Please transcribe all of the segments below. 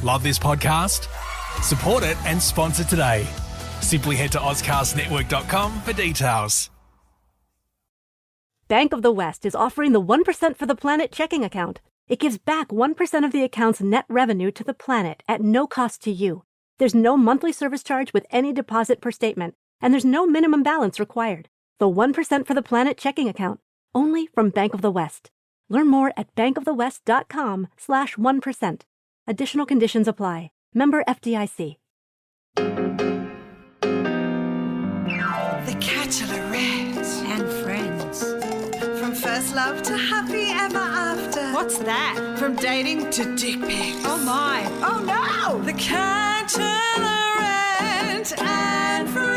Love this podcast? Support it and sponsor today. Simply head to ozcastnetwork.com for details. Bank of the West is offering the 1% for the Planet checking account. It gives back 1% of the account's net revenue to the planet at no cost to you. There's no monthly service charge with any deposit per statement, and there's no minimum balance required. The 1% for the Planet checking account, only from Bank of the West. Learn more at bankofthewest.com/1%. Additional conditions apply. Member FDIC. The Bachelorette and Friends. From first love to happy ever after. What's that? From dating to dick pics. Oh my. Oh no! The Bachelorette and Friends.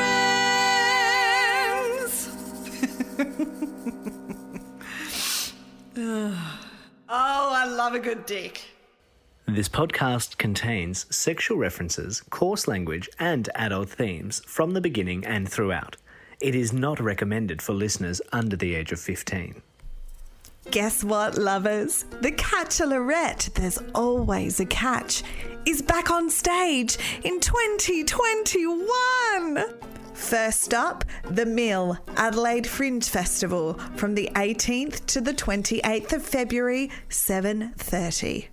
Oh, I love a good dick. This podcast contains sexual references, coarse language, and adult themes from the beginning and throughout. It is not recommended for listeners under the age of 15. Guess what, lovers? The Bachelorette, there's always a catch, is back on stage in 2021. First up, The Mill, Adelaide Fringe Festival, from the 18th to the 28th of February, 7:30.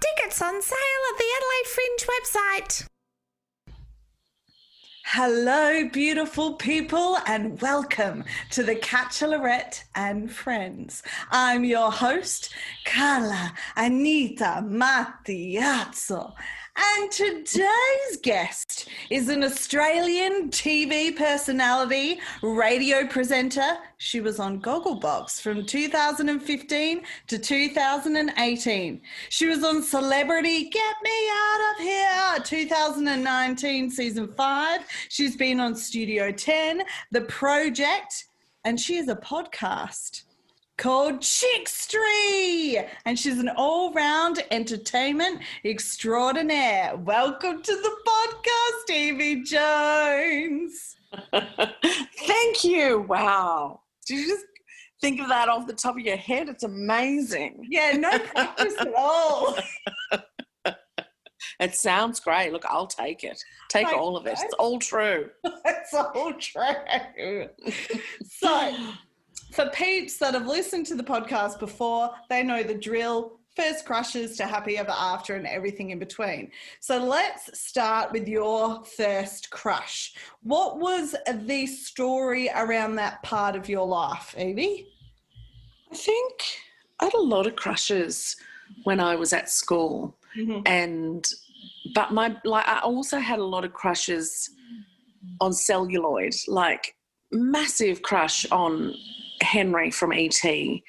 Tickets on sale at the Adelaide Fringe website. Hello, beautiful people, and welcome to the Bachelorette and Friends. I'm your host, Carla Anita Mattiazzo, and today's guest is an Australian TV personality, radio presenter. She was on Googlebox from 2015 to 2018. She was on Celebrity Get Me Out of Here 2019 season 5. She's been on Studio 10, The Project, and she has a podcast called Chickstory, and she's an all-round entertainment extraordinaire. Welcome to the podcast, Yvie Jones. Thank you. Wow. Did you just think of that off the top of your head? It's amazing. Yeah, no practice at all. It sounds great. Look, I'll take it. Take all of it. It's all true. It's all true. So, for peeps that have listened to the podcast before, they know the drill. First crushes to happy ever after and everything in between. So let's start with your first crush. What was the story around that part of your life, Yvie? I think I had a lot of crushes when I was at school. Mm-hmm. But I also had a lot of crushes on celluloid, like massive crush on Henry from E.T.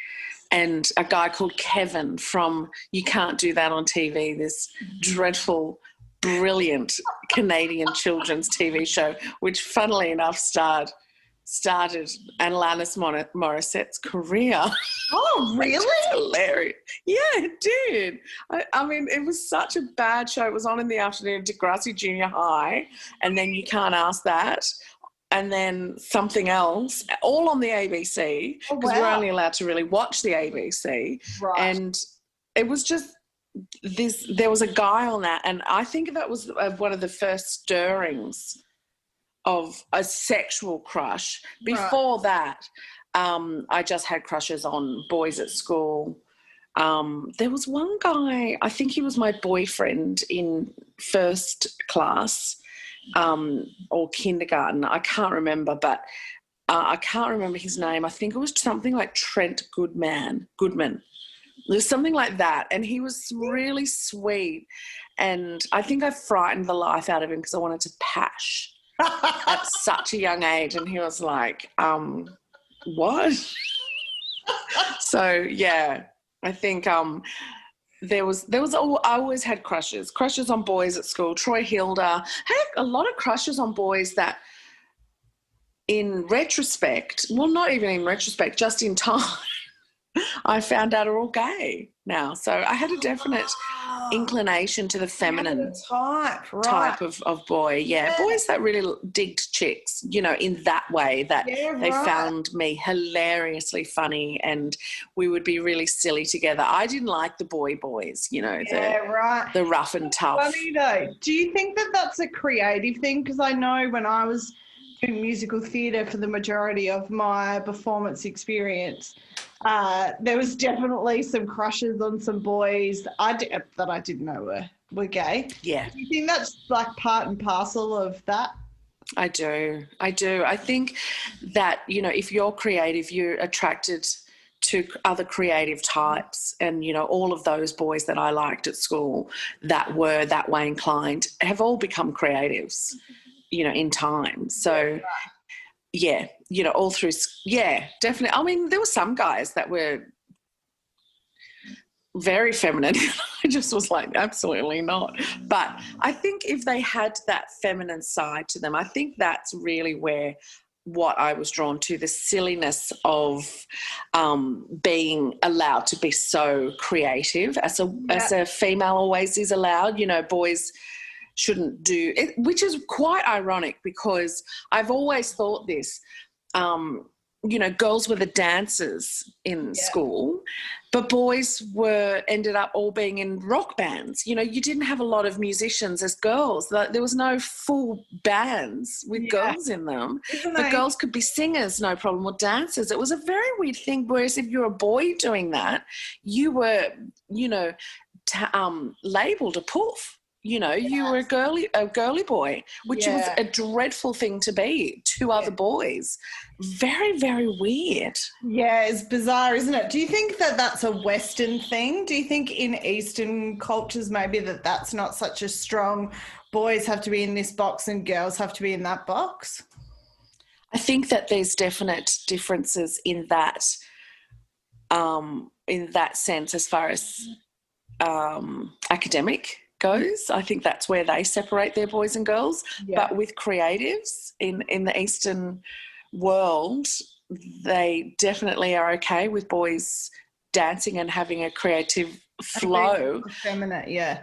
and a guy called Kevin from You Can't Do That on TV, this dreadful, brilliant Canadian children's TV show, which funnily enough started Alanis Morissette's career. Oh, really? Hilarious. Yeah, it did. I mean, it was such a bad show. It was on in the afternoon, Degrassi Junior High, and then You Can't Ask That, and then something else, all on the ABC, because we're only allowed to really watch the ABC. Right. And it was just this, there was a guy on that, and I think that was one of the first stirrings of a sexual crush. Before that, I just had crushes on boys at school. There was one guy, I think he was my boyfriend in first class, or kindergarten. I can't remember, but I can't remember his name. I think it was something like Trent Goodman. There's something like that. And he was really sweet. And I think I frightened the life out of him because I wanted to pash at such a young age. And he was like, what? So, yeah, I think I always had crushes on boys at school. Troy Hilda. Had a lot of crushes on boys that in retrospect, well, not even in retrospect, just in time, I found out are all gay now. So I had a definite inclination to the feminine type, right. type of boy. Yeah, boys that really digged chicks, you know, in that way, that they found me hilariously funny and we would be really silly together. I didn't like the boys, you know, the rough and tough. Funny though. Do you think that that's a creative thing? Because I know when I was doing musical theatre for the majority of my performance experience, there was definitely some crushes on some boys that I didn't know were gay. Yeah. Do you think that's like part and parcel of that? I do. I think that, you know, if you're creative, you're attracted to other creative types, and, you know, all of those boys that I liked at school that were that way inclined have all become creatives, you know, in time. So yeah, you know, all through, yeah, definitely. I mean, there were some guys that were very feminine. I just was like, absolutely not. But I think if they had that feminine side to them, I think that's really where what I was drawn to, the silliness of being allowed to be so creative as a female always is allowed. You know, boys shouldn't do it, which is quite ironic because I've always thought this, you know, girls were the dancers in school, but boys ended up all being in rock bands. You know, you didn't have a lot of musicians as girls. There was no full bands with girls in them. But girls could be singers, no problem, or dancers. It was a very weird thing, whereas if you're a boy doing that, you were, you know, labelled a poof. You know, you were a girly boy, which was a dreadful thing to be to other boys. Very, very weird. Yeah, it's bizarre, isn't it? Do you think that that's a Western thing? Do you think in Eastern cultures maybe that's not such a strong, boys have to be in this box and girls have to be in that box? I think that there's definite differences in that sense as far as academic goes. I think that's where they separate their boys and girls. But with creatives in the Eastern world, they definitely are okay with boys dancing and having a creative flow. Feminine,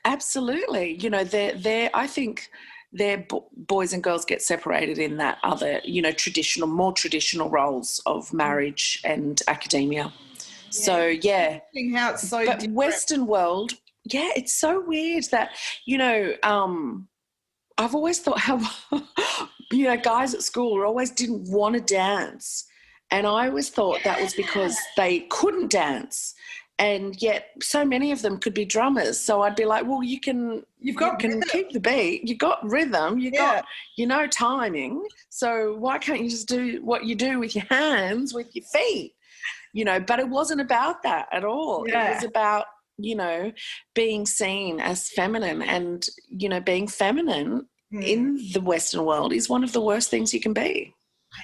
absolutely. You know, I think their boys and girls get separated in that other, you know, more traditional roles of marriage and academia. So how it's so different. Western world. Yeah, it's so weird that, you know, I've always thought how, you know, guys at school always didn't want to dance. And I always thought that was because they couldn't dance. And yet so many of them could be drummers. So I'd be like, well, you can keep the beat. You got rhythm. You got, you know, timing. So why can't you just do what you do with your hands, with your feet? You know, but it wasn't about that at all. It was about, you know, being seen as feminine, and, you know, being feminine in the Western world is one of the worst things you can be.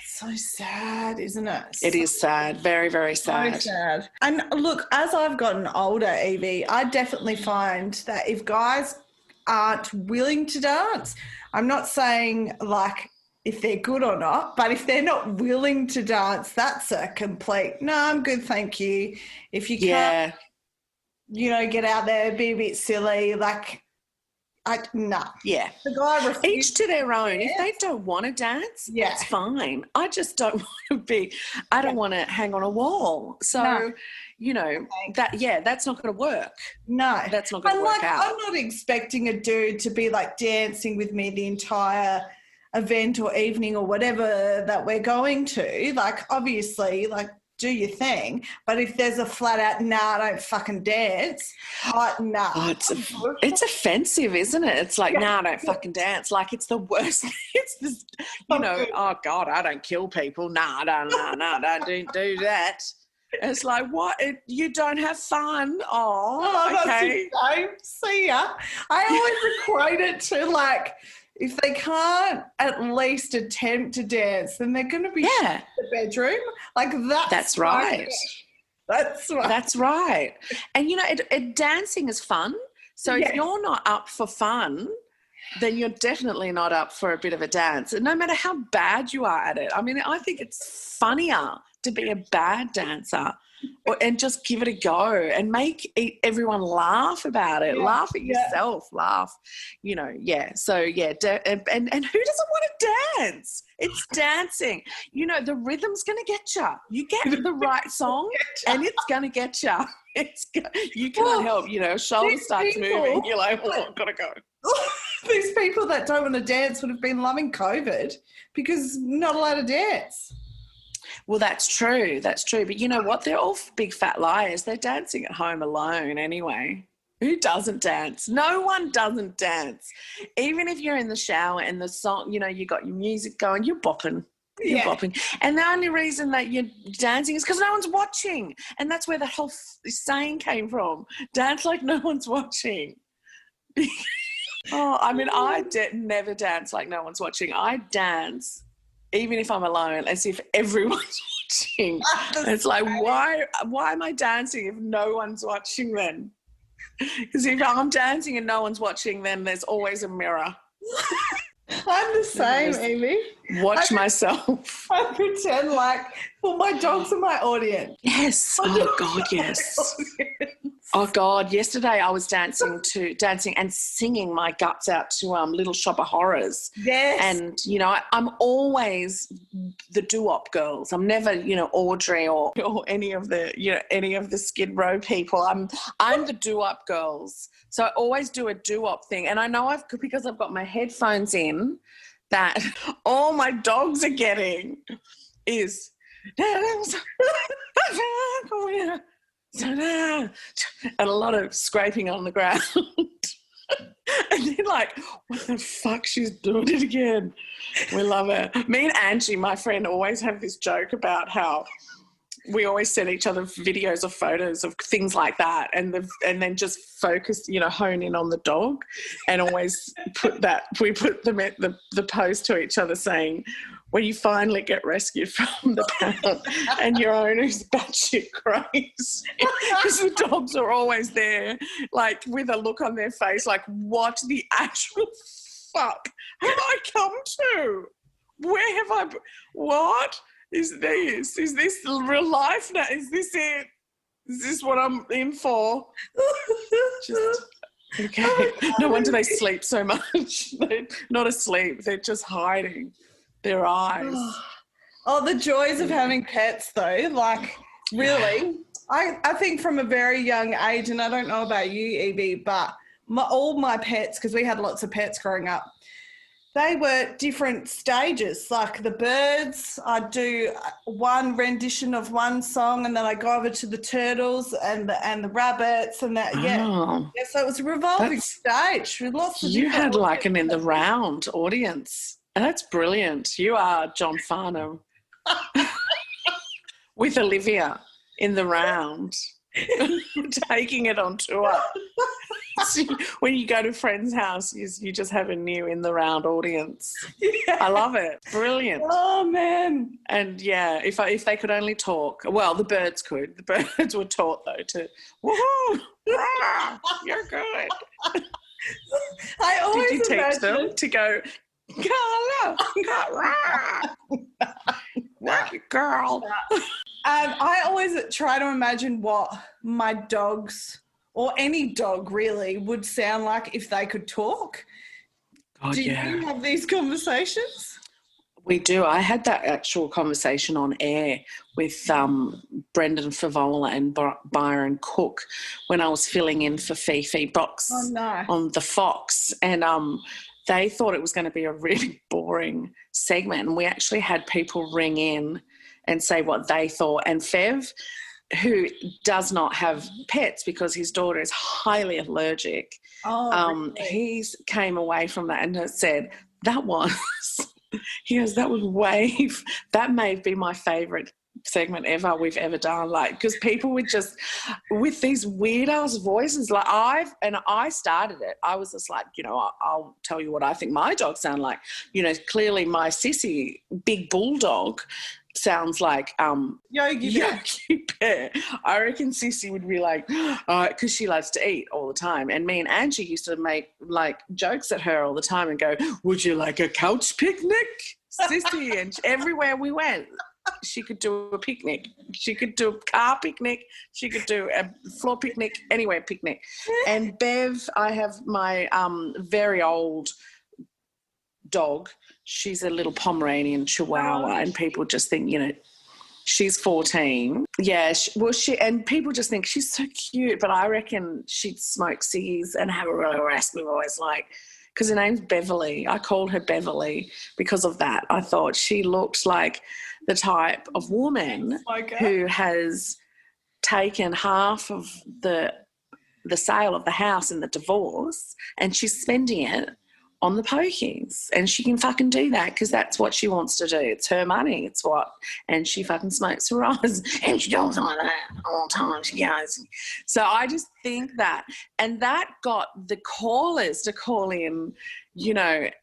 It's so sad, isn't it? It is sad. Very, very sad. So sad. And look, as I've gotten older, Yvie, I definitely find that if guys aren't willing to dance, I'm not saying like if they're good or not, but if they're not willing to dance, that's a complete, no, I'm good, thank you. If you can't, you know, get out there, be a bit silly, like, no. Yeah. The guy refuses. Each to their own. If they don't want to dance, it's fine. I just don't want to be, I don't want to hang on a wall. So, you know, that's not going to work. No. That's not going to work out. I'm not expecting a dude to be like dancing with me the entire event or evening or whatever that we're going to. Like, obviously, like, do your thing, but if there's a flat out, I don't fucking dance, it's offensive, isn't it? It's like, I don't fucking dance. Like, it's the worst. It's this, you know, oh God, I don't kill people. Don't do that. It's like, what? You don't have fun? Oh, okay. See ya. I always equate it to like, if they can't at least attempt to dance, then they're going to be in the bedroom. Like that's right. That's right. And, you know, dancing is fun. So if you're not up for fun, then you're definitely not up for a bit of a dance, no matter how bad you are at it. I mean, I think it's funnier to be a bad dancer and just give it a go and make everyone laugh about it. Laugh at yourself. Laugh, So and who doesn't want to dance? It's dancing. The rhythm's going to get you. You get the right song, and it's going to get you. You can't help. Shoulder starts moving. You're like, gotta go. These people that don't want to dance would have been loving COVID because not allowed to dance. Well, that's true. That's true. But you know what? They're all big fat liars. They're dancing at home alone anyway. Who doesn't dance? No one doesn't dance. Even if you're in the shower and the song, you got your music going, you're bopping. You're bopping. And the only reason that you're dancing is because no one's watching. And that's where the whole saying came from. Dance like no one's watching. I never dance like no one's watching. I dance even if I'm alone, as if everyone's watching. It's like, why am I dancing if no one's watching then? Because if I'm dancing and no one's watching, then there's always a mirror. I'm the same, Yvie. Watch myself. I pretend like, my dogs are my audience. Yes. Oh, God, yes. Oh, God. Yesterday I was dancing and singing my guts out to Little Shop of Horrors. Yes. And, I'm always the doo-wop girls. I'm never, Audrey or any of the Skid Row people. I'm the doo-wop girls. So I always do a doo-wop thing. And I know because I've got my headphones in, that all my dogs are getting is and a lot of scraping on the ground. And they're like, what the fuck, she's doing it again. We love her. Me and Angie, my friend, always have this joke about how we always send each other videos or photos of things like that, and then just focus, hone in on the dog, and always we put the post to each other saying, when you finally get rescued from the pound and your owner's batshit crazy, because the dogs are always there, like with a look on their face, like, what the actual fuck have I come to? Where have I? What is this? Is this real life now? Is this it? Is this what I'm in for? Just okay. No wonder they sleep so much. They're not asleep. They're just hiding their eyes. Oh, the joys of having pets, though. Like, really, I think from a very young age, and I don't know about you, Yvie, but all my pets, because we had lots of pets growing up, they were different stages. Like the birds, I'd do one rendition of one song, and then I go over to the turtles and the rabbits and that. Yeah, so it was a revolving stage with lots of. You had like an in the round audience. That's brilliant. You are John Farnham with Olivia in the round, taking it on tour. So when you go to a friend's house, you just have a new in the round audience. Yeah. I love it. Brilliant. Oh, man. And, yeah, if they could only talk. Well, the birds could. The birds were taught, though, to, woohoo, rah, you're good. I always Did you teach them to go, Carla, work it, girl. I always try to imagine what my dogs, or any dog really, would sound like if they could talk. God, do you have these conversations? We do. I had that actual conversation on air with Brendan Favola and Byron Cook when I was filling in for Fifi Box on the Fox. And they thought it was going to be a really boring segment. And we actually had people ring in and say what they thought. And Fev, who does not have pets because his daughter is highly allergic, really? He came away from that and said, that was that may be my favourite segment ever we've ever done, like, because people were just with these weird ass voices, like I started it. I was just like, I'll tell you what I think my dogs sound like. Clearly my sissy big bulldog sounds like Yogi Bear. I reckon Sissy would be like, because she loves to eat all the time. And me and Angie used to make like jokes at her all the time and go, would you like a couch picnic, Sissy? And everywhere we went, she could do a picnic. She could do a car picnic. She could do a floor picnic, anywhere picnic. And Bev, I have my very old dog. She's a little Pomeranian Chihuahua, and people just think, she's 14. Yeah, and people just think she's so cute, but I reckon she'd smoke ciggies and have a really raspy voice, because her name's Beverly. I called her Beverly because of that. I thought she looked like the type of woman who has taken half of the sale of the house in the divorce and she's spending it on the pokies, and she can fucking do that because that's what she wants to do. It's her money. And she fucking smokes her eyes and she does like that all the time. She goes. So I just think that, and that got the callers to call in,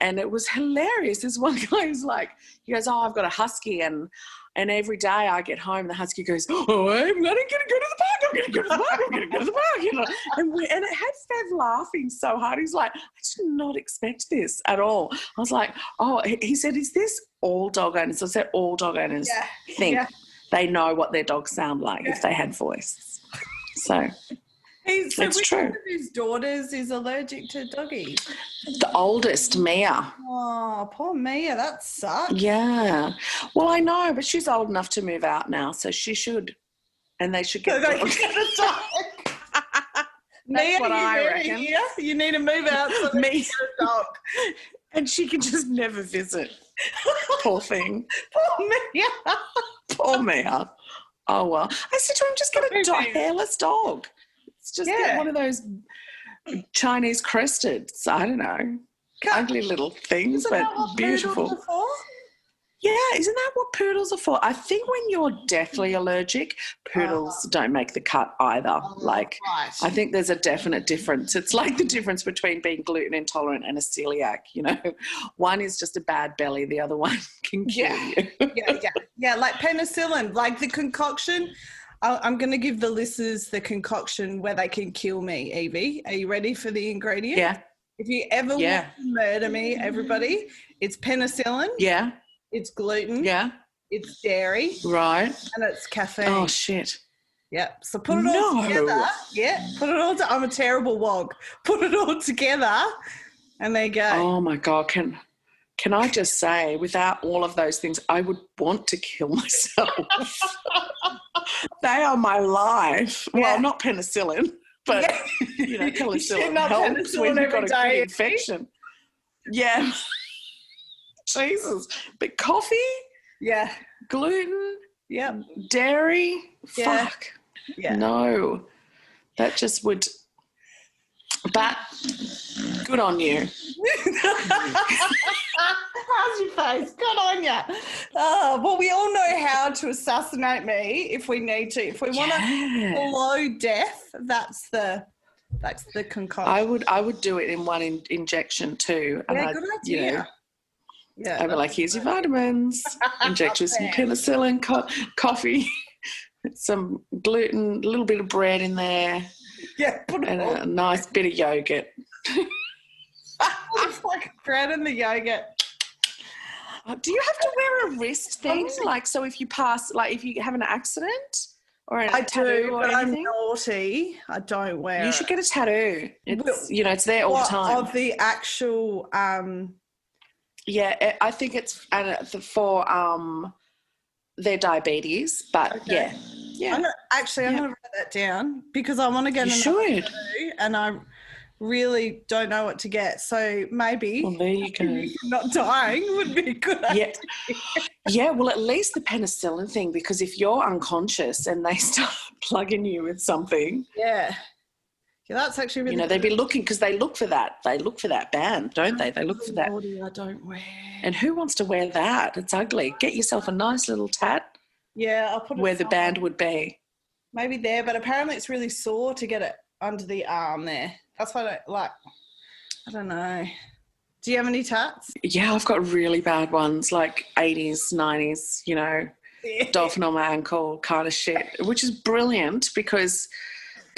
and it was hilarious. This one guy was like, he goes, oh, I've got a husky and every day I get home, the husky goes, oh, I'm going to go to the park. I'm going to go to the park. I'm going to go to the park. And it had Fev laughing so hard. He's like, I did not expect this at all. I was like, oh, he said, is this all dog owners? I said, all dog owners think they know what their dogs sound like if they had voice. So it's true. One of his daughters is allergic to doggies? The oldest, Mia. Oh, poor Mia. That sucks. Yeah. Well, I know, but she's old enough to move out now, so she should. And they should get a dog. Mia, what I reckon. Here? You need to move out so that you get a dog. And she can just never visit. Poor thing. Poor Mia. Poor Mia. Oh, well. I said to him, just get a hairless dog. Just get one of those Chinese cresteds. I don't know. Ugly little things, but beautiful. Yeah, isn't that what poodles are for? I think when you're deathly allergic, poodles don't make the cut either. I think there's a definite difference. It's like the difference between being gluten intolerant and a celiac, One is just a bad belly. The other one can kill you. Yeah, like penicillin, like the concoction. I'm going to give the listeners the concoction where they can kill me, Yvie. Are you ready for the ingredients? Yeah. If you ever want to murder me, everybody, it's penicillin. Yeah. It's gluten. Yeah. It's dairy. Right. And it's caffeine. Oh, shit. Yeah. So put it all together. Yeah. Put it all I'm a terrible wog. Put it all together and there you go. Oh, my God. Can I just say, without all of those things, I would want to kill myself. They are my life. Yeah. Well, not penicillin, but, penicillin helps when you've got a good infection. Yeah. Jesus. But coffee? Yeah. Gluten? Yeah. Dairy? Yeah. Fuck. Yeah. No. That just would... But good on you. How's your face? Good on you. Well, we all know how to assassinate me if we need to. If we want to slow death, that's the concoction. I would do it in one injection too. Yeah, good idea. I'd be like, here's your vitamins, inject you some penicillin, coffee, some gluten, a little bit of bread in there. Yeah, and a nice bit of yogurt. It's like bread and the yogurt. Do you have to wear a wrist thing? So if you pass, if you have an accident or a tattoo or anything? I'm naughty. I don't wear it. You should get a tattoo. It's, it's there all the time. Of the actual... Yeah, I think it's for their diabetes, but yeah. I'm going to write that down because I want to get tattoo and I really don't know what to get. So maybe there you go. Not dying would be a good idea. Yeah, well, at least the penicillin thing, because if you're unconscious and they start plugging you with something. Yeah, that's actually really they'd be looking, because they look for that. They look for that band, don't they? They look for that. I don't wear. And who wants to wear that? It's ugly. Get yourself a nice little tat. Yeah, I'll put it where the band would be. Maybe there, but apparently it's really sore to get it under the arm there. That's why I don't like. I don't know. Do you have any tats? Yeah, I've got really bad ones, like 80s, 90s, dolphin on my ankle kind of shit, which is brilliant because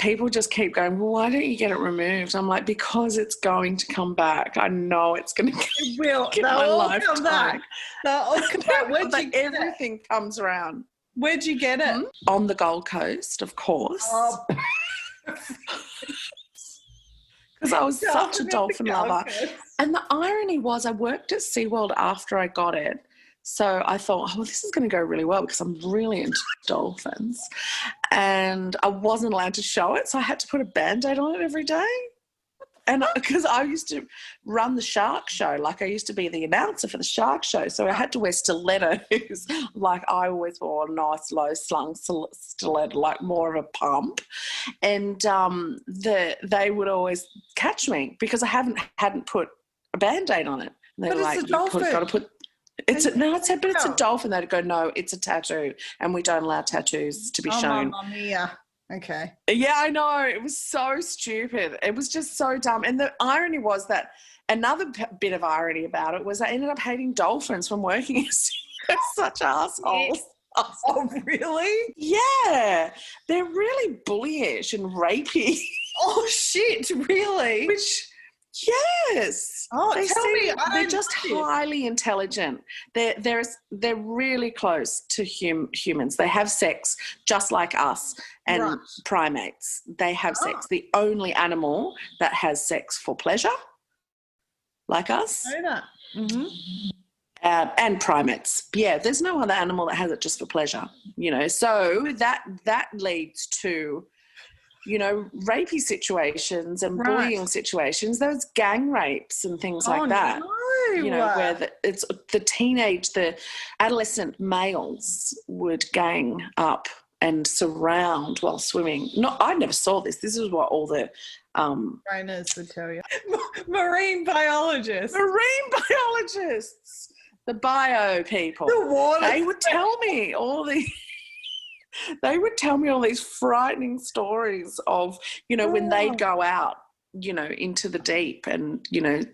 people just keep going, well, why don't you get it removed? I'm like, because it's going to come back. I know it's going to It will. get They'll my all lifetime. come back. They'll all come back. Where'd you get Everything comes around. Where'd you get it? On the Gold Coast, of course. Oh. Because I was such a dolphin lover. And the irony was I worked at SeaWorld after I got it. So I thought, oh, this is going to go really well because I'm really into dolphins. And I wasn't allowed to show it, so I had to put a Band-Aid on it every day. And because I used to run the shark show, like I used to be the announcer for the shark show, so I had to wear stilettos. Like I always wore a nice low-slung stiletto, like more of a pump. And they would always catch me because I hadn't put a Band-Aid on it. And they but were it's like, a dolphin. You've got to put. It's a dolphin. They'd go, no, it's a tattoo, and we don't allow tattoos to be shown. Mamma mia. Okay. Yeah, I know. It was so stupid. It was just so dumb. And the irony was that another bit of irony about it was I ended up hating dolphins from working as such assholes. Oh, really? Yeah. They're really bullyish and rapey. Oh, shit, really? Which, yes. Oh, tell me. They're just highly intelligent. They're really close to humans. They have sex just like us and primates. They have sex. The only animal that has sex for pleasure, like us. Mm-hmm. And primates. Yeah, there's no other animal that has it just for pleasure, So that leads to, rapey situations and bullying situations, those gang rapes and things like that. No. Where the adolescent males would gang up and surround while swimming. I never saw this. This is what all the trainers would tell you. Marine biologists. The bio people. The water. They would tell me all these frightening stories of, when they'd go out, into the deep and,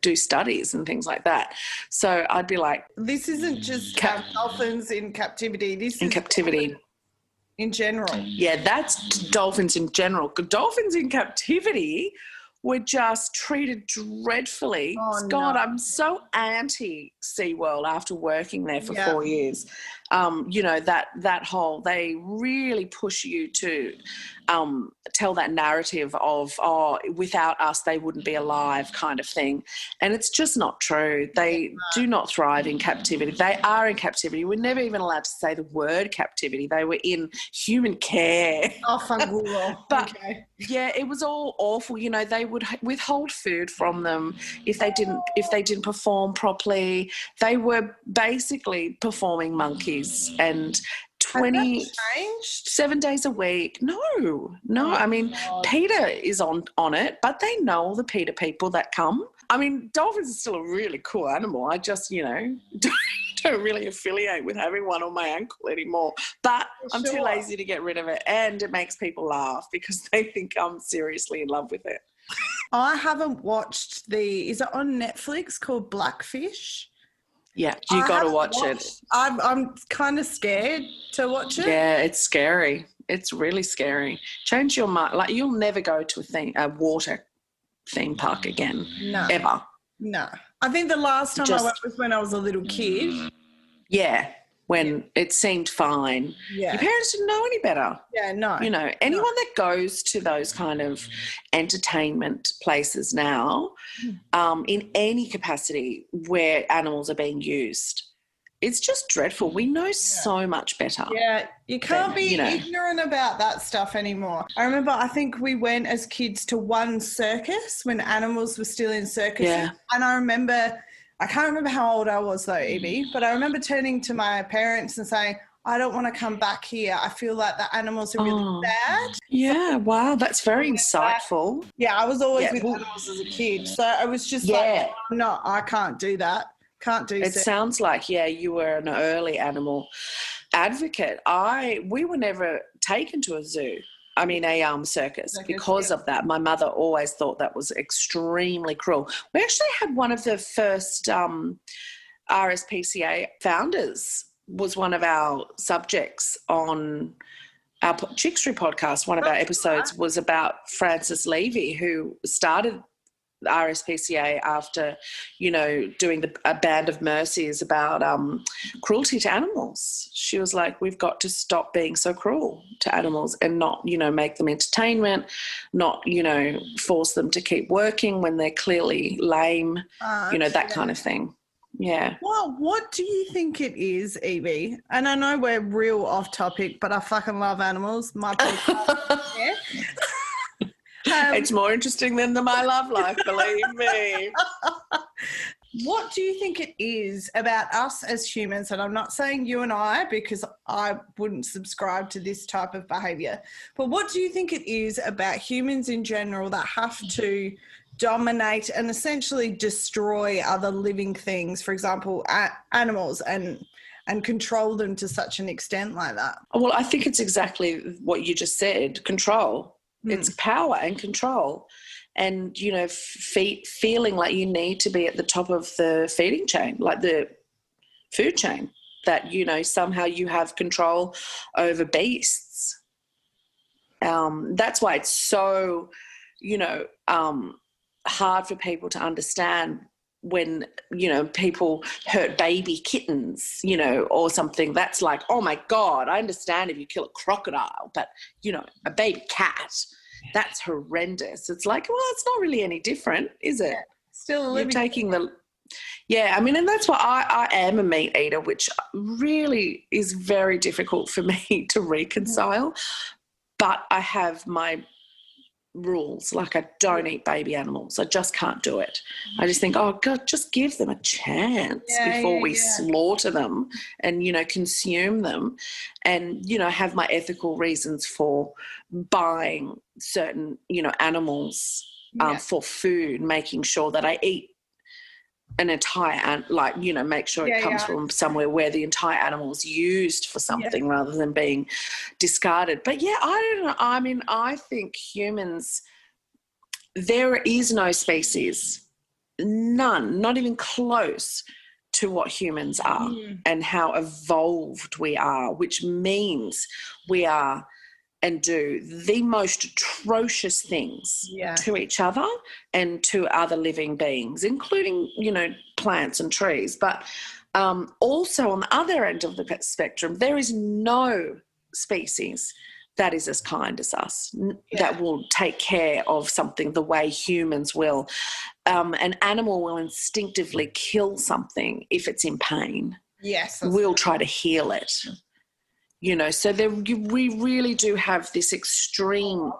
do studies and things like that. So I'd be like... This isn't just dolphins in captivity. This in is captivity. In general. Yeah, that's dolphins in general. Dolphins in captivity were just treated dreadfully. Oh, God, no. I'm so anti SeaWorld after working there for 4 years. That whole, they really push you to tell that narrative of, without us, they wouldn't be alive kind of thing. And it's just not true. They do not thrive in captivity. They are in captivity. We're never even allowed to say the word captivity. They were in human care. Oh, fangulo. But, okay. Yeah, it was all awful. They would withhold food from them if they didn't perform properly. They were basically performing monkeys and 7 days a week. No. I mean, PETA is on it, but they know all the PETA people that come. I mean, dolphins are still a really cool animal. I just, don't really affiliate with having one on my ankle anymore. But I'm too lazy to get rid of it, and it makes people laugh because they think I'm seriously in love with it. I haven't watched is it on Netflix called Blackfish? Yeah, you got to watch it. I'm kind of scared to watch it. Yeah, it's scary. It's really scary. Change your mind. Like, you'll never go to a water theme park again. No. Ever. No. I think the last time I went was when I was a little kid. Yeah, when it seemed fine. Yeah. Your parents didn't know any better. Yeah, no. Anyone that goes to those kind of entertainment places now, in any capacity where animals are being used, it's just dreadful. We know so much better. Yeah, you can't be ignorant about that stuff anymore. I remember, I think we went as kids to one circus when animals were still in circuses. Yeah. And I can't remember how old I was though, Yvie, but I remember turning to my parents and saying, I don't want to come back here. I feel like the animals are really sad. Yeah, wow, that's very insightful. Yeah, I was always with animals as a kid. So I was just like, no, I can't do that. Can't do it. Sounds like, you were an early animal advocate. We were never taken to a zoo. I mean, a circus because of that. My mother always thought that was extremely cruel. We actually had one of the first RSPCA founders was one of our subjects on our Chickstory podcast, one of our episodes was about Frances Levy, who started RSPCA after, doing a Band of Mercies about cruelty to animals. She was like, we've got to stop being so cruel to animals and not, make them entertainment, not, force them to keep working when they're clearly lame, that kind of thing. Yeah. Well, what do you think it is, Yvie? And I know we're real off topic, but I fucking love animals. My podcast, it's more interesting than My Love Life, believe me. What do you think it is about us as humans? And I'm not saying you and I, because I wouldn't subscribe to this type of behaviour. But what do you think it is about humans in general that have to dominate and essentially destroy other living things, for example, animals, and control them to such an extent like that? Well, I think it's exactly what you just said, control. It's power and control. And, feeling like you need to be at the top of the feeding chain, like the food chain, that, somehow you have control over beasts. That's why it's so, hard for people to understand when, people hurt baby kittens, or something. That's like, oh my God, I understand if you kill a crocodile, but, a baby cat, that's horrendous. It's like, well, it's not really any different, is it? Yeah, still a living. You're taking the... Yeah, I mean, and that's why I am a meat eater, which really is very difficult for me to reconcile. But I have my rules. Like, I don't eat baby animals. I just can't do it. I just think, oh God, just give them a chance before we slaughter them and, consume them, and, have my ethical reasons for buying certain, animals for food, making sure that I eat an entire, make sure it comes from somewhere where the entire animal is used for something rather than being discarded. But I don't know. I mean, I think humans, there is no species, none, not even close to what humans are and how evolved we are, which means we are and do the most atrocious things to each other and to other living beings, including, plants and trees. But also on the other end of the spectrum, there is no species that is as kind as us, that will take care of something the way humans will. An animal will instinctively kill something if it's in pain. Yes. We'll try to heal it. So we really do have this extreme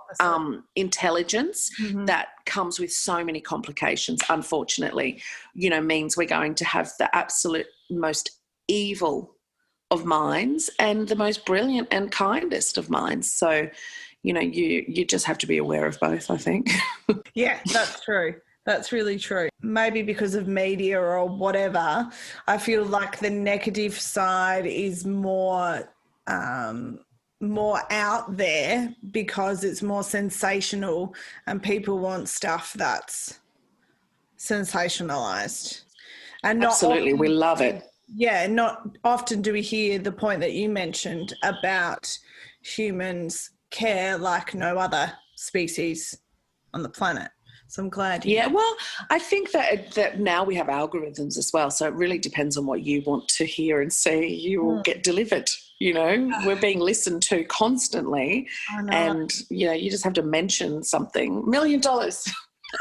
intelligence that comes with so many complications, unfortunately, means we're going to have the absolute most evil of minds and the most brilliant and kindest of minds. So, you just have to be aware of both, I think. Yeah, that's true. That's really true. Maybe because of media or whatever, I feel like the negative side is more out there because it's more sensational and people want stuff that's sensationalized. And absolutely, we love it. Yeah, not often do we hear the point that you mentioned about humans care like no other species on the planet. So I'm glad. Well, I think that now we have algorithms as well, so it really depends on what you want to hear and see. You will get delivered. We're being listened to constantly, and you just have to mention something. $1 million.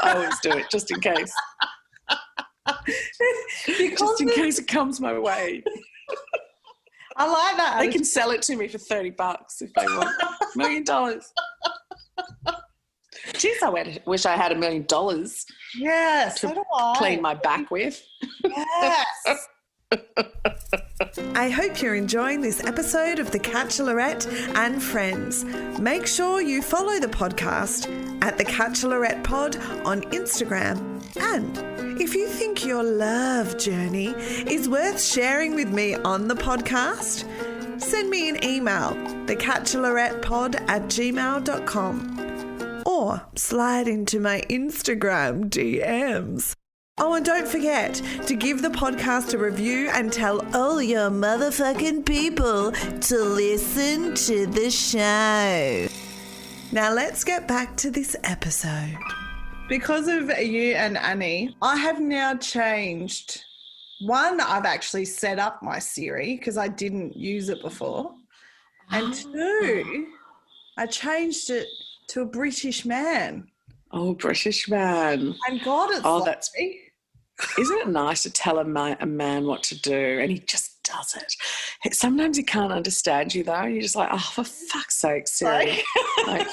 I always do it just in case. Just in case it comes my way. I like that. They can sell it to me for $30 if they want. $1 million. Jeez, I wish I had $1 million. Yes, to clean my back with. Yes. I hope you're enjoying this episode of The Catchalorette and Friends. Make sure you follow the podcast at The Catchalorette Pod on Instagram. And if you think your love journey is worth sharing with me on the podcast, send me an email, thecatchalorettepod@gmail.com, or slide into my Instagram DMs. Oh, and don't forget to give the podcast a review and tell all your motherfucking people to listen to the show. Now let's get back to this episode. Because of you and Annie, I have now changed. One, I've actually set up my Siri because I didn't use it before. And two, I changed it to a British man. Oh, British man. And God, it's that's... Isn't it nice to tell a man what to do and he just does it? Sometimes he can't understand you though. You're just like, oh, for fuck's sake, Siri. Like,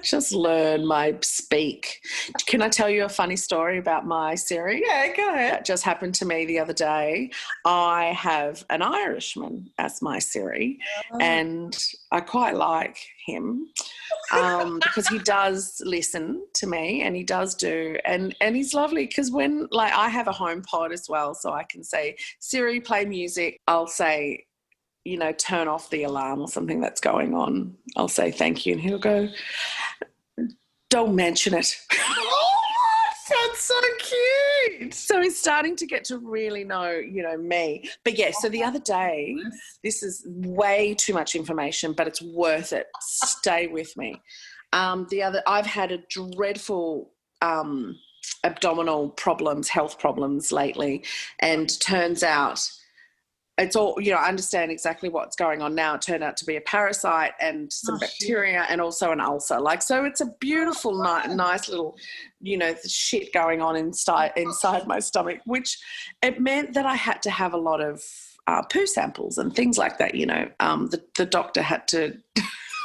just learn my speak. Can I tell you a funny story about my Siri? Yeah, go ahead. That just happened to me the other day. I have an Irishman as my Siri and I quite like him. Because he does listen to me and he does do, and he's lovely because when, like, I have a home pod as well, so I can say, Siri, play music. I'll say, you know, turn off the alarm or something that's going on. I'll say thank you and he'll go, don't mention it. That's so cute. So he's starting to get to really know, you know, me. But yeah, so the other day, this is way too much information, but it's worth it. Stay with me. I've had a dreadful abdominal problems, health problems lately, and turns out it's all, you know, I understand exactly what's going on now. It turned out to be a parasite and some bacteria and also an ulcer. Like, so it's a beautiful, nice little, you know, shit going on inside my stomach, which it meant that I had to have a lot of poo samples and things like that, you know. The doctor had to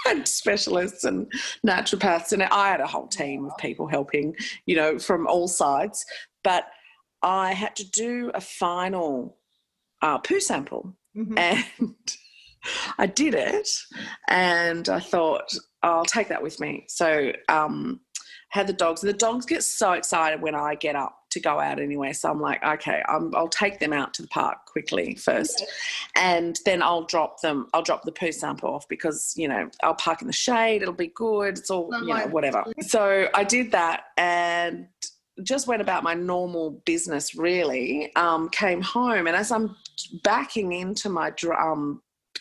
had specialists and naturopaths, and I had a whole team of people helping, you know, from all sides. But I had to do a final poo sample, and I did it, and I thought, I'll take that with me. So had the dogs. The dogs get so excited when I get up to go out anyway, so I'm like, okay, I'll take them out to the park quickly first, and then I'll drop the poo sample off because, you know, I'll park in the shade, it'll be good, it's all, you know, whatever. So I did that and just went about my normal business really, came home, and as I'm backing into my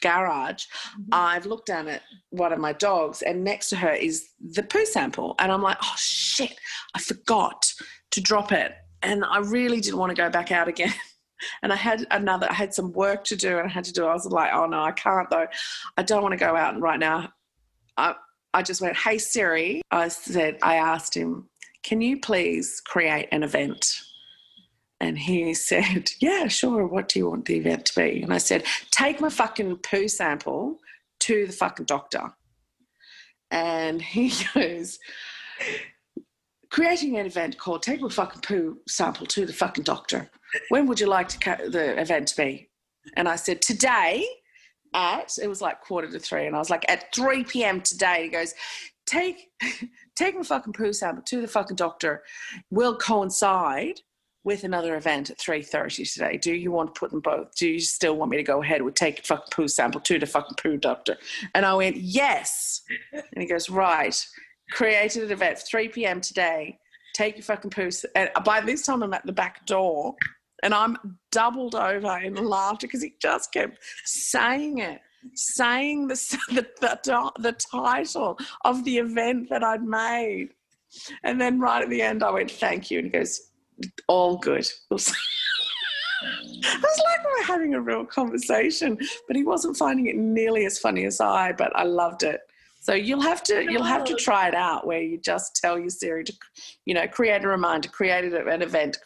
garage, I've looked down at one of my dogs and next to her is the poo sample, and I'm like, oh shit, I forgot to drop it, and I really didn't want to go back out again. And I had some work to do and I had to do it. I was like, oh no, I can't though. I don't want to go out right now. I just went, hey Siri, I asked him, can you please create an event? And he said, yeah, sure. What do you want the event to be? And I said, take my fucking poo sample to the fucking doctor. And he goes, creating an event called Take My Fucking Poo Sample to the Fucking Doctor. When would you like the event to be? And I said, today it was like 2:45, and I was like, at 3 p.m. today. He goes, take my fucking poo sample to the fucking doctor. Will coincide with another event at 3:30 today. Do you want to put them both? Do you still want me to go ahead with take your fucking poo sample to the fucking poo doctor? And I went, yes. And he goes, right. Created an event for 3 p.m. today. Take your fucking poo. And by this time I'm at the back door and I'm doubled over in laughter because he just kept saying the title of the event that I'd made. And then right at the end I went, thank you. And he goes, all good. It was like we were having a real conversation, but he wasn't finding it nearly as funny as I, but I loved it. So you'll have to try it out where you just tell your Siri to, you know, create a reminder, create an event,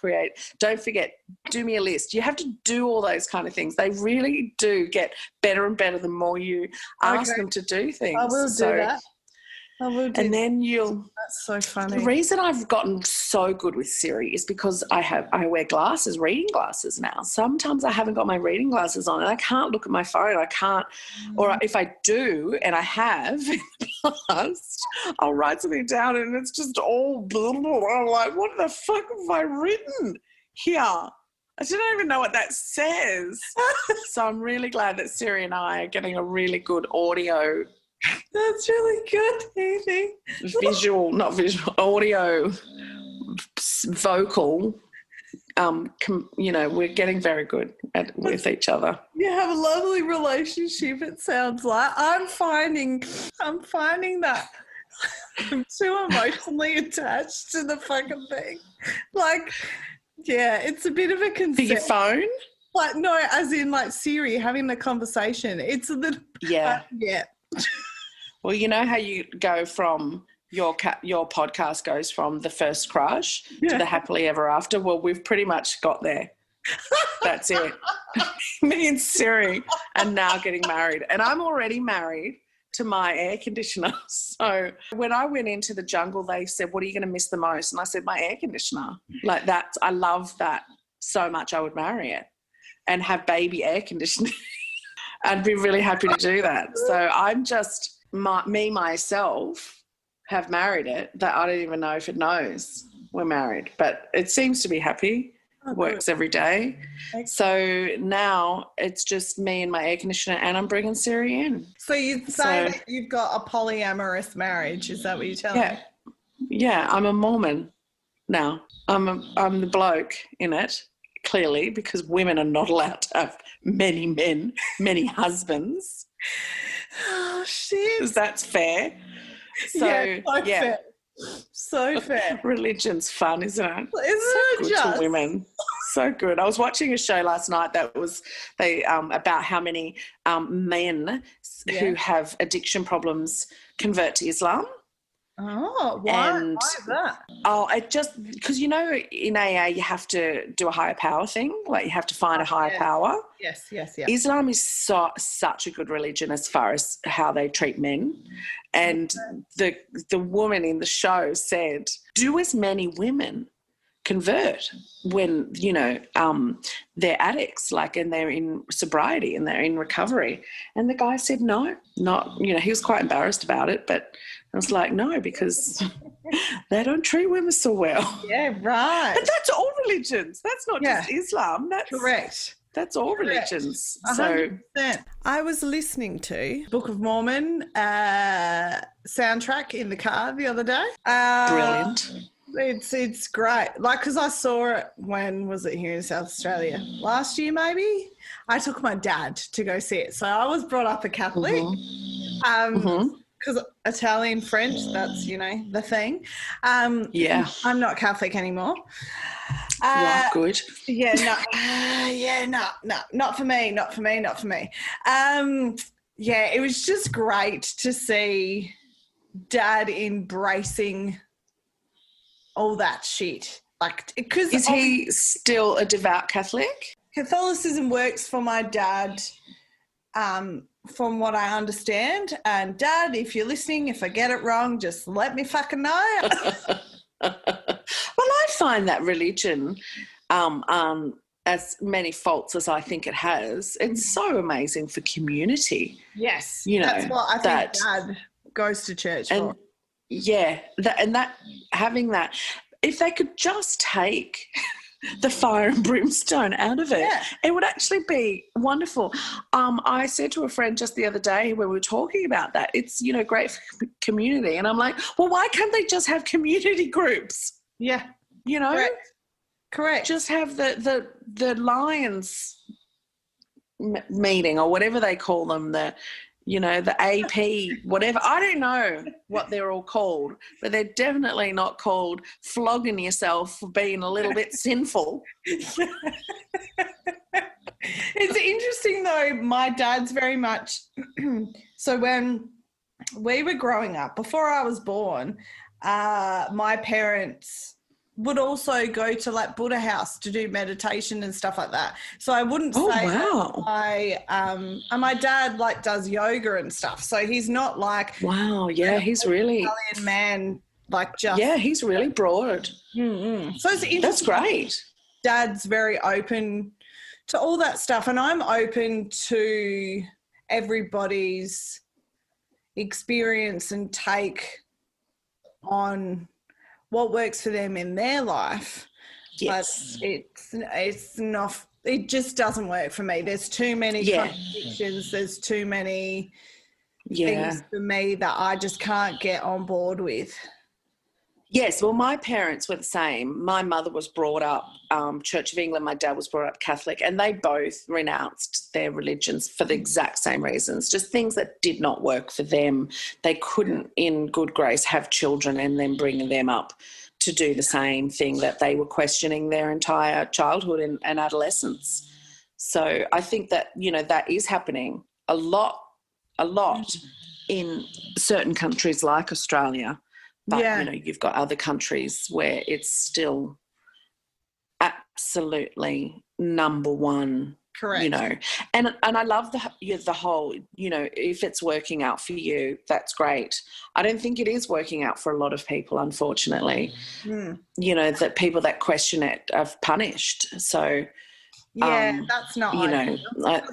don't forget, do me a list. You have to do all those kind of things. They really do get better and better the more you ask them to do things. I will do that. And then That's so funny. The reason I've gotten so good with Siri is because I wear glasses, reading glasses now. Sometimes I haven't got my reading glasses on and I can't look at my phone. I can't, or if I do, and I have in the past, I'll write something down and it's just all blah, blah, blah. I'm like, what the fuck have I written here? I don't even know what that says. So I'm really glad that Siri and I are getting a really good audio. That's really good, Yvie. Audio, vocal we're getting very good with each other. You have a lovely relationship, it sounds like. I'm finding that I'm too emotionally attached to the fucking thing. Like, yeah, it's a bit of a concern. For your phone? Like, no, as in like Siri having the conversation. It's a little... Yeah. Yeah. Well, you know how you go from your podcast goes from the first crush to the happily ever after? Well, we've pretty much got there. That's it. Me and Siri are now getting married. And I'm already married to my air conditioner. So when I went into the jungle, they said, what are you going to miss the most? And I said, my air conditioner. Like that, I love that so much I would marry it and have baby air conditioning. I'd be really happy to do that. So I'm just... myself have married it that I don't even know if it knows we're married, but it seems to be happy. Works every day. So now it's just me and my air conditioner, and I'm bringing Siri in. So you'd say that you've got a polyamorous marriage, is that what you're telling me? Yeah, I'm a Mormon now. I'm the bloke in it, clearly, because women are not allowed to have many men, many husbands. Oh, shit. That's fair. Fair. So fair. Religion's fun, isn't it? Isn't it good just? To women. So good. I was watching a show last night that was about how many men who have addiction problems convert to Islam. Oh, why is that? Oh, it just because, in AA you have to do a higher power thing. Like you have to find a higher power. Yes. Islam is such a good religion as far as how they treat men. And the woman in the show said, do as many women convert when, they're addicts, and they're in sobriety and they're in recovery. And the guy said, no, not, he was quite embarrassed about it, but I was like, no, because they don't treat women so well. Yeah, right. But that's all religions. That's not just Islam. That's correct. That's all religions. 100%. So I was listening to Book of Mormon soundtrack in the car the other day. Brilliant. It's great. Because I saw it, when was it here in South Australia? Last year maybe? I took my dad to go see it. So I was brought up a Catholic. Because Italian, French, that's, the thing. Yeah. I'm not Catholic anymore. Good. Yeah, no, not for me. It was just great to see Dad embracing all that shit. Because is he still a devout Catholic? Catholicism works for my dad, from what I understand. And Dad, if you're listening, if I get it wrong, just let me fucking know. Well, I find that religion, as many faults as I think it has, it's so amazing for community. Yes, that's what I think Dad goes to church for. Yeah, having that, if they could just take the fire and brimstone out of it, it would actually be wonderful. I said to a friend just the other day when we were talking about that, it's, great for community. And I'm like, well, why can't they just have community groups? Yeah. Correct. Just have the Lions meeting or whatever they call them, the AP, whatever. I don't know what they're all called, but they're definitely not called flogging yourself for being a little bit sinful. It's interesting though, my dad's very much, so when we were growing up, before I was born, my parents would also go to Buddha house to do meditation and stuff like that. So I wouldn't say my dad does yoga and stuff. So he's not he's really Italian man, he's really broad. So it's interesting. That's great. Dad's very open to all that stuff, and I'm open to everybody's experience and take on what works for them in their life. Yes. But it's not, it just doesn't work for me. There's too many contradictions. There's too many things for me that I just can't get on board with. Yes, well, my parents were the same. My mother was brought up Church of England. My dad was brought up Catholic, and they both renounced their religions for the exact same reasons, just things that did not work for them. They couldn't, in good grace, have children and then bring them up to do the same thing that they were questioning their entire childhood and adolescence. So I think that, that is happening a lot in certain countries like Australia. But, you've got other countries where it's still absolutely number one. Correct. And I love the whole, if it's working out for you, that's great. I don't think it is working out for a lot of people, unfortunately. That people that question it are punished. So, that's not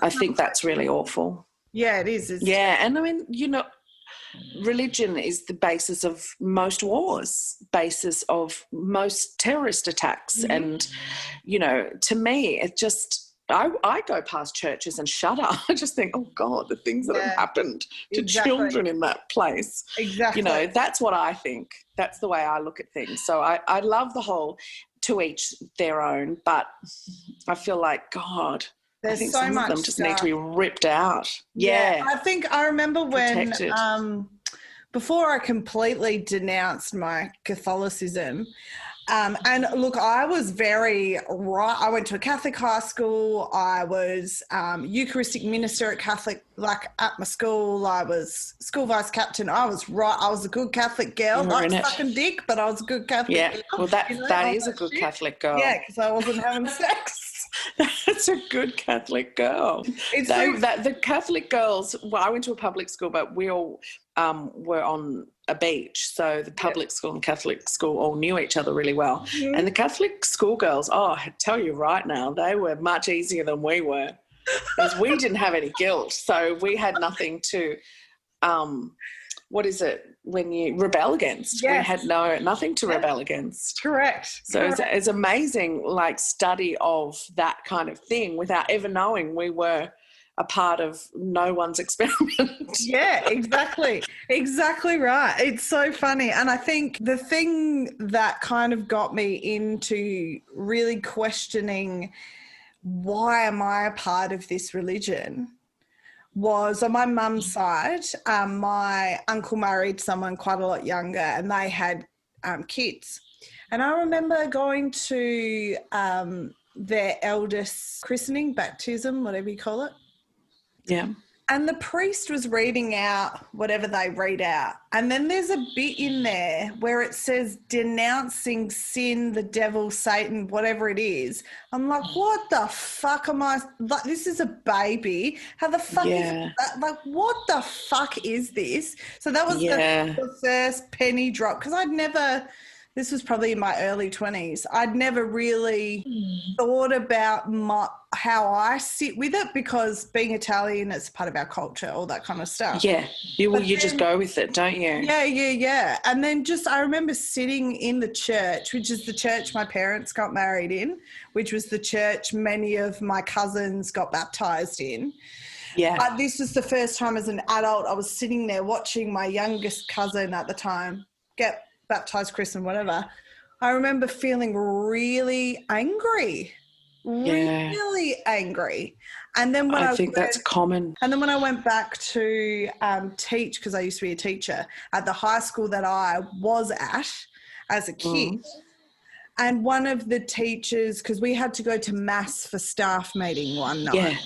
I think that's really awful. Yeah, it is. And I mean, religion is the basis of most wars, basis of most terrorist attacks. And, to me, it just, I go past churches and shudder. I just think, oh, God, the things that have happened to children in that place. Exactly. That's what I think. That's the way I look at things. So I love the whole to each their own, but I feel like, God, I think some of them just need to be ripped out. Yeah. I think I remember when, before I completely denounced my Catholicism, and look, I was I went to a Catholic high school. I was Eucharistic minister at at my school. I was school vice captain. I was a good Catholic girl. Not sucking dick, but I was a good Catholic girl. Well, that is a good Catholic girl. Yeah, because I wasn't having sex. That's a good Catholic girl. The Catholic girls, well, I went to a public school, but we all were on a beach. So the public school and Catholic school all knew each other really well. Mm-hmm. And the Catholic schoolgirls, I tell you right now, they were much easier than we were, because we didn't have any guilt. So we had nothing to, what is it, when you rebel against? Yes. We had nothing to rebel against. Correct. So it's amazing, study of that kind of thing without ever knowing we were a part of no one's experiment. Yeah, exactly. Exactly right. It's so funny. And I think the thing that kind of got me into really questioning why am I a part of this religion was on my mum's side. My uncle married someone quite a lot younger and they had kids. And I remember going to their eldest christening, baptism, whatever you call it. Yeah. And the priest was reading out whatever they read out. And then there's a bit in there where it says denouncing sin, the devil, Satan, whatever it is. I'm like, what the fuck am I? Like, this is a baby. How the fuck is that? Like, what the fuck is this? So that was the first penny drop, because this was probably in my early 20s. I'd never really thought about how I sit with it, because being Italian, it's part of our culture, all that kind of stuff. Yeah. You just go with it, don't you? Yeah. And then I remember sitting in the church, which is the church my parents got married in, which was the church many of my cousins got baptised in. Yeah. But this was the first time as an adult I was sitting there watching my youngest cousin at the time get baptised, christened, whatever. I remember feeling really angry. Really angry. And then I think that's common. And then when I went back to teach, because I used to be a teacher at the high school that I was at as a kid, and one of the teachers, because we had to go to mass for staff meeting one night.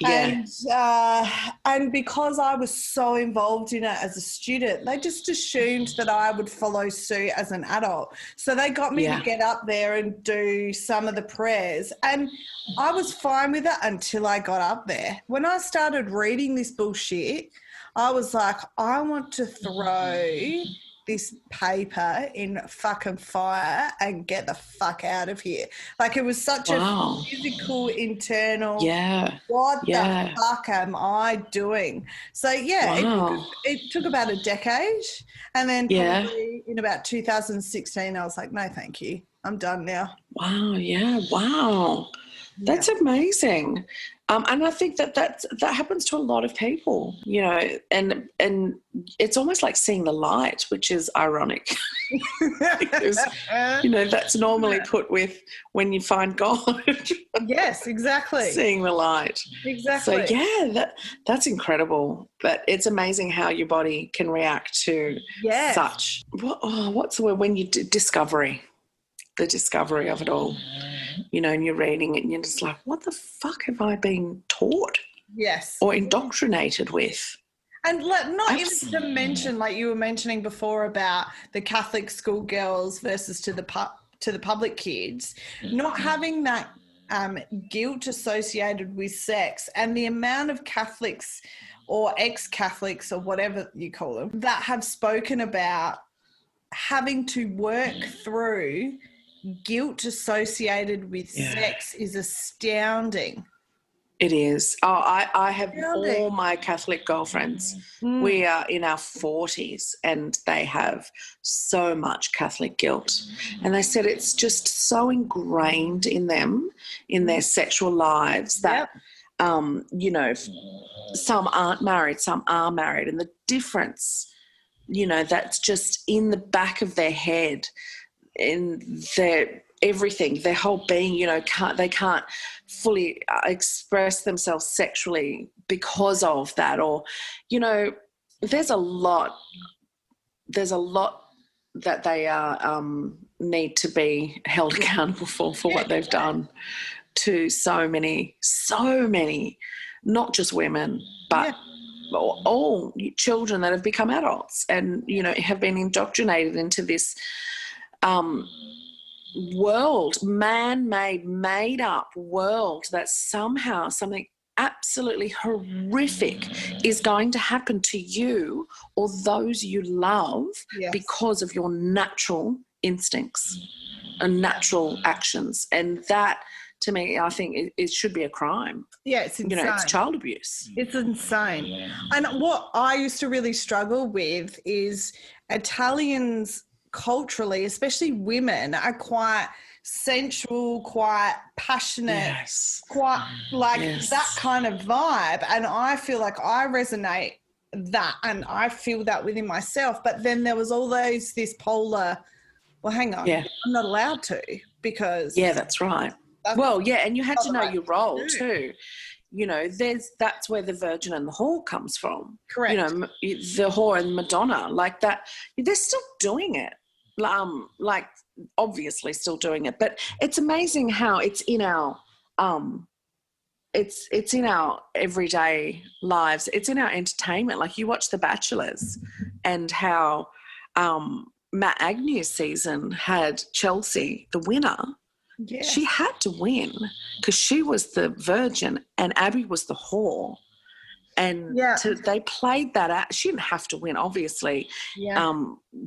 And because I was so involved in it as a student, they just assumed that I would follow suit as an adult. So they got me to get up there and do some of the prayers. And I was fine with it until I got up there. When I started reading this bullshit, I was like, I want to throw this paper in fucking fire and get the fuck out of here. Like, it was such a physical, internal, what the fuck am I doing? So, it took about a decade. And then probably in about 2016, I was like, no, thank you. I'm done now. Wow, That's amazing. And I think that happens to a lot of people, you know, and it's almost like seeing the light, which is ironic because, you know, that's normally put with when you find God. Yes, exactly. Seeing the light. Exactly. So, yeah, that's incredible. But it's amazing how your body can react to such, what's the word, when you discovery, the discovery of it all. You know, and you're reading it and you're just like, what the fuck have I been taught? Yes. Or indoctrinated with? And not even to mention, like you were mentioning before about the Catholic schoolgirls versus to the public kids, not having that guilt associated with sex, and the amount of Catholics or ex-Catholics or whatever you call them that have spoken about having to work through guilt associated with sex is astounding. It is. Oh, I have all my Catholic girlfriends. We are in our 40s and they have so much Catholic guilt. And they said it's just so ingrained in them, in their sexual lives that, you know, some aren't married, some are married. And the difference, you know, that's just in the back of their head, in their everything, their whole being, you know, they can't fully express themselves sexually because of that. Or, you know, there's a lot that they need to be held accountable for what they've done to so many, not just women, but all children that have become adults and, you know, have been indoctrinated into this world, man-made, made-up world that somehow something absolutely horrific is going to happen to you or those you love because of your natural instincts and natural actions. And that, to me, I think it should be a crime. Yeah, it's insane. You know, it's child abuse. It's insane. And what I used to really struggle with is Italians culturally, especially women, are quite sensual, quite passionate, quite like that kind of vibe. And I feel like I resonate that and I feel that within myself. But then there was all this polar, well, hang on, I'm not allowed to because... Yeah, that's right. And you had to know your role too. You know, that's where the Virgin and the whore comes from. Correct. You know, the whore and Madonna, like that. They're still doing it. Like obviously still doing it, but it's amazing how it's in our it's in our everyday lives. It's in our entertainment. Like you watch The Bachelors and how Matt Agnew's season had Chelsea, the winner. Yeah. She had to win because she was the virgin and Abby was the whore. And they played that out. She didn't have to win, obviously. Yeah.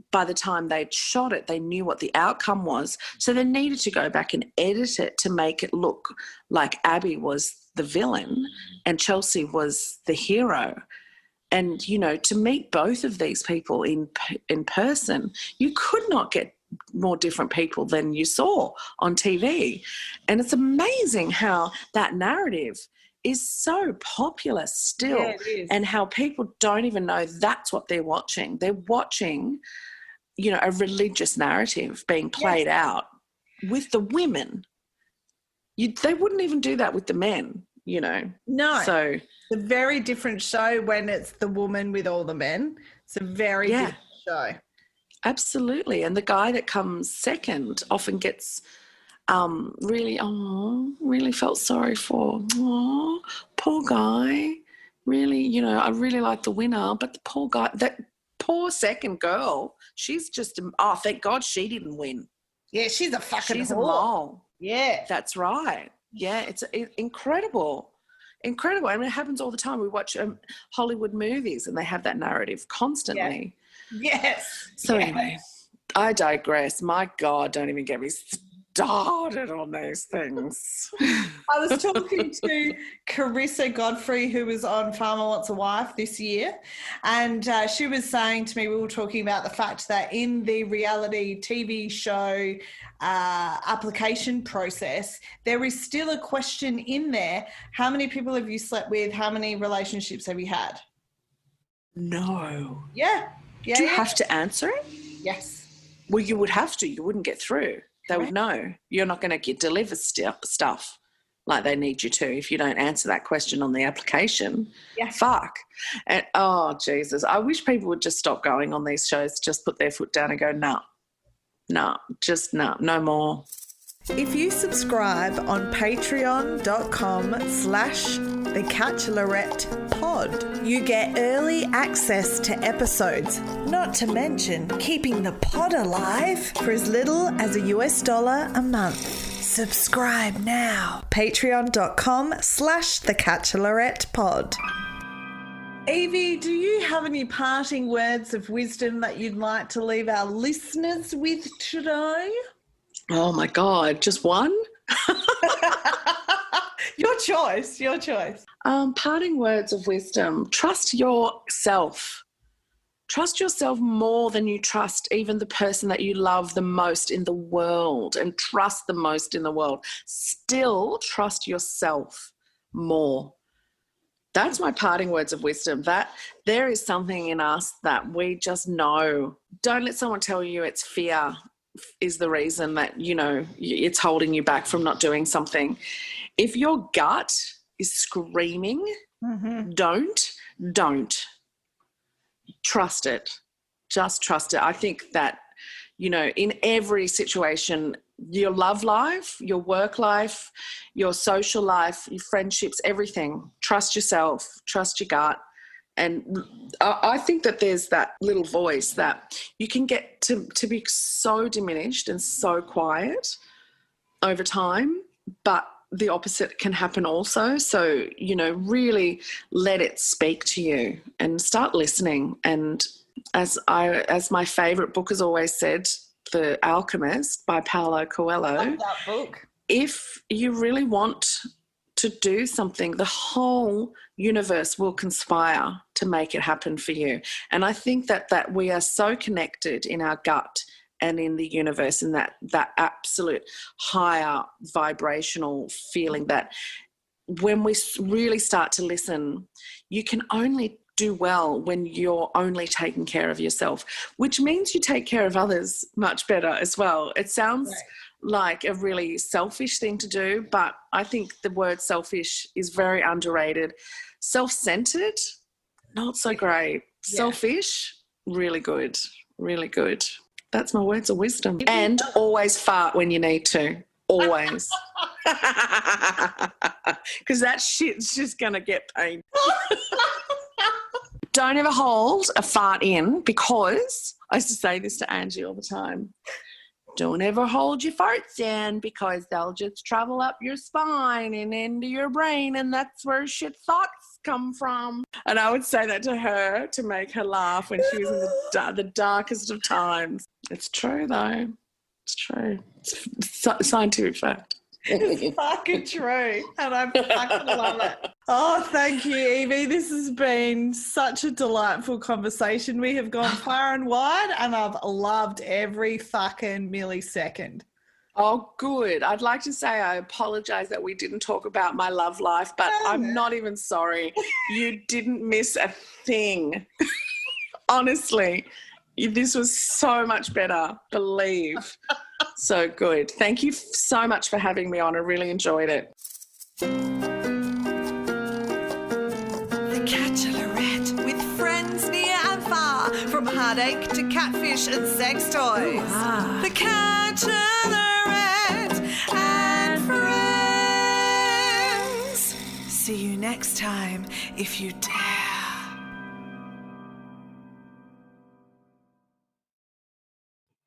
By the time they'd shot it, they knew what the outcome was. So they needed to go back and edit it to make it look like Abby was the villain and Chelsea was the hero. And, you know, to meet both of these people in person, you could not get more different people than you saw on TV. And it's amazing how that narrative is so popular still, and how people don't even know that's what they're watching. They're watching, you know, a religious narrative being played out with the women. They wouldn't even do that with the men, you know. No. So it's a very different show when it's the woman with all the men. It's a very different show. Absolutely. And the guy that comes second often gets really felt sorry for. Oh, poor guy. Really, you know, I really like the winner, but the poor guy, that poor second girl, she's just, thank God she didn't win. Yeah, she's a fucking She's whore. A mole. Yeah. That's right. Yeah, it's incredible. Incredible. I mean, it happens all the time. We watch Hollywood movies and they have that narrative constantly. Yes. So anyway, I digress. My God, don't even get me started on these things. I was talking to Carissa Godfrey, who was on Farmer Wants a Wife this year, and she was saying to me, we were talking about the fact that in the reality TV show application process, there is still a question in there. How many people have you slept with? How many relationships have you had? No. Yeah. Do you have to answer it? Yes. Well, you would have to. You wouldn't get through. They would know. You're not going to get delivered stuff like they need you to if you don't answer that question on the application. Yeah. Fuck. And, oh, Jesus. I wish people would just stop going on these shows, just put their foot down and go, no, no more. If you subscribe on patreon.com/thecatchlerettepod, you get early access to episodes, not to mention keeping the pod alive for as little as $1 a month. Subscribe now. patreon.com/thecatchlerettepod. Yvie, do you have any parting words of wisdom that you'd like to leave our listeners with today? Oh, my God. Just one? Your choice. Parting words of wisdom. Trust yourself. Trust yourself more than you trust even the person that you love the most in the world and trust the most in the world. Still trust yourself more. That's my parting words of wisdom, that there is something in us that we just know. Don't let someone tell you it's fear is the reason that, you know, it's holding you back from not doing something. If your gut is screaming, don't trust it. Just trust it. I think that, you know, in every situation, your love life, your work life, your social life, your friendships, everything, trust yourself, trust your gut. And I think that there's that little voice that you can get to be so diminished and so quiet over time, but the opposite can happen also. So, you know, really let it speak to you and start listening. And as my favourite book has always said, The Alchemist by Paulo Coelho. Love that book. If you really want to do something, the whole universe will conspire to make it happen for you. And I think that we are so connected in our gut and in the universe, in that absolute higher vibrational feeling, that when we really start to listen, you can only do well when you're only taking care of yourself, which means you take care of others much better as well. It sounds like a really selfish thing to do, but I think the word selfish is very underrated. Self-centered, not so great. Yeah. Selfish, really good, really good. That's my words of wisdom. And always fart when you need to. Always. Because that shit's just going to get paid. Don't ever hold a fart in, because I used to say this to Angie all the time. Don't ever hold your farts in, because they'll just travel up your spine and into your brain, and that's where shit thoughts come from. And I would say that to her to make her laugh when she was in the darkest of times. It's true, though. It's true. It's scientific fact. It's fucking true, and I fucking love it. Oh, thank you, Yvie. This has been such a delightful conversation. We have gone far and wide, and I've loved every fucking millisecond. Oh, good. I'd like to say I apologise that we didn't talk about my love life, but I'm not even sorry. You didn't miss a thing. Honestly, this was so much better. Believe. So good. Thank you so much for having me on. I really enjoyed it. The Catchalorette, with friends near and far, from heartache to catfish and sex toys. The Catchalorette and friends. See you next time, if you dare.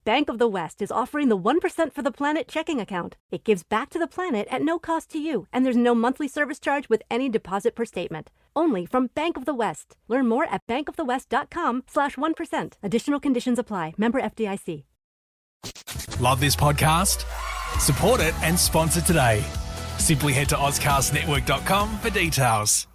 Bank of the West is offering the 1% for the Planet checking account. It gives back to the planet at no cost to you, and there's no monthly service charge with any deposit per statement. Only from Bank of the West. Learn more at bankofthewest.com/1%. Additional conditions apply. Member FDIC. Love this podcast? Support it and sponsor today. Simply head to AuscastNetwork.com for details.